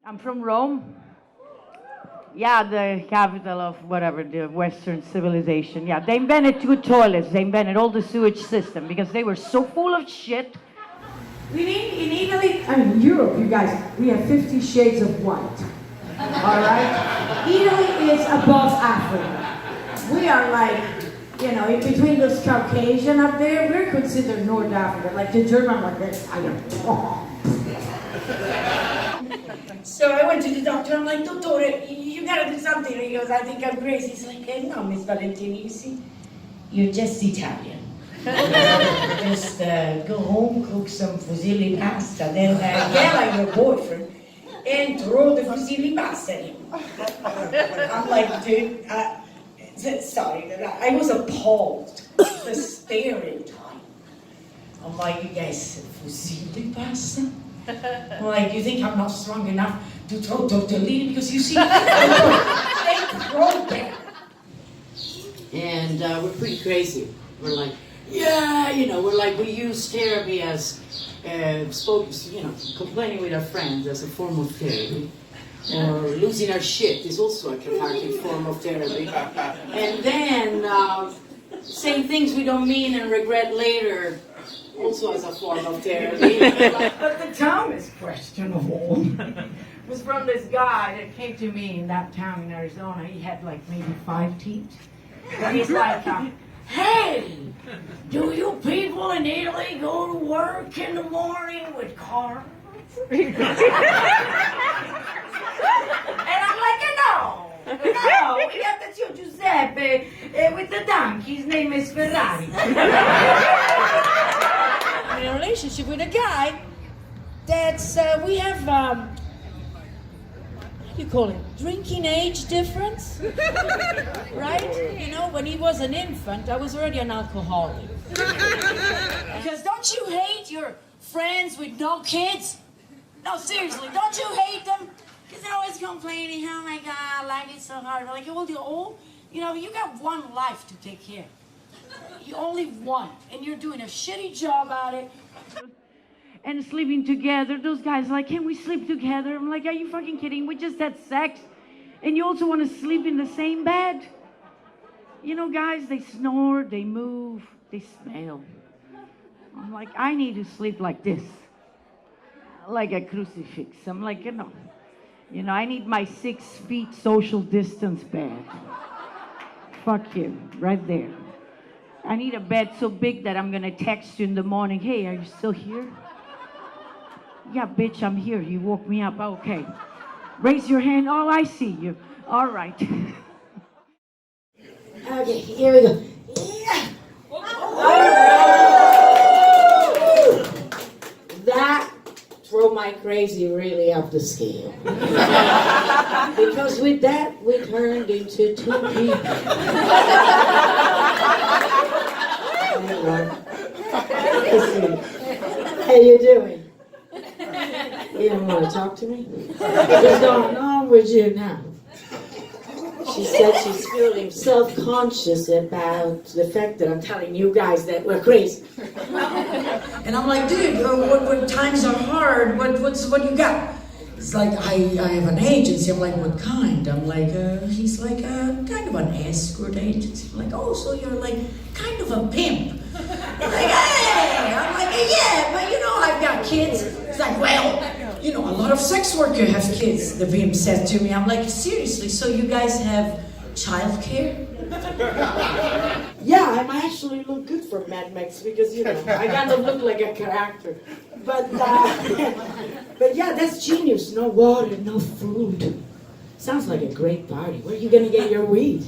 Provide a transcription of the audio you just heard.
I'm from Rome. Yeah, the capital of whatever, the Western civilization. Yeah, they invented good toilets. They invented all the sewage system because they were so full of shit. In Italy, I mean Europe, you guys, we have 50 shades of white. All right? Italy is above Africa. We are like, you know, in between those Caucasian up there, we're considered North Africa. Like the German one, I am. So I went to the doctor, I'm like, Dottore, you gotta do something. He goes, I think I'm crazy. He's like, hey, no, Miss Valentini, you see, you're just Italian. Just go home, cook some fusilli pasta, then yell at your boyfriend and throw the fusilli pasta at him. I'm like, dude, sorry, I was appalled. The stereotype. I'm like, you guys, fusilli pasta? I'm like, you think I'm not strong enough to throw tortellini? Because you see, they throw them. And we're pretty crazy. We're like, yeah, you know, we use therapy as, complaining with our friends as a form of therapy. Or losing our shit is also a cathartic form of therapy. And then saying things we don't mean and regret later, also as a form of therapy. But the town is questionable. It was from this guy that came to me in that town in Arizona. He had like maybe 5 teeth. And he's like, hey, do you people in Italy go to work in the morning with cars? And I'm like, no, we got the Tio Giuseppe with the donkey. His name is Ferrari. I'm in a relationship with a guy that's, we have, what do you call it, drinking age difference, right? You know, when he was an infant, I was already an alcoholic. Because don't you hate your friends with no kids? No, seriously, don't you hate them? Because they're always complaining, oh my God, life is so hard. Like, well, you're old, you know, you got one life to take care of. You only one, and you're doing a shitty job at it. And sleeping together, those guys like, can we sleep together? I'm like, are you fucking kidding? We just had sex, and you also want to sleep in the same bed? You know, guys, they snore, they move, they smell. I'm like, I need to sleep like this, like a crucifix. I'm like, you know, I need my 6 feet social distance bed. Fuck you, right there. I need a bed so big that I'm gonna text you in the morning, hey, are you still here? Yeah, bitch, I'm here. You woke me up. Okay. Raise your hand. Oh, I see you. All right. Okay, here we go. Yeah. That threw my crazy really up the scale. Because with that, we turned into 2 people. How you doing? You don't want to talk to me? What's going on with you now? She said she's feeling self-conscious about the fact that I'm telling you guys that we're crazy. And I'm like, dude, what times are hard? What you got? It's like, I have an agency. I'm like, what kind? I'm like, he's like, kind of an escort agency. I'm like, oh, so you're like kind of a pimp. He's like, hey! I'm like, yeah, but you know, I've got kids. He's like, well, you know, a lot of sex workers have kids, the pimp said to me. I'm like, seriously, so you guys have childcare? Yeah, I actually look good for Mad Max because, you know, I kind of look like a character. But yeah, that's genius. No water, no food. Sounds like a great party. Where are you going to get your weed?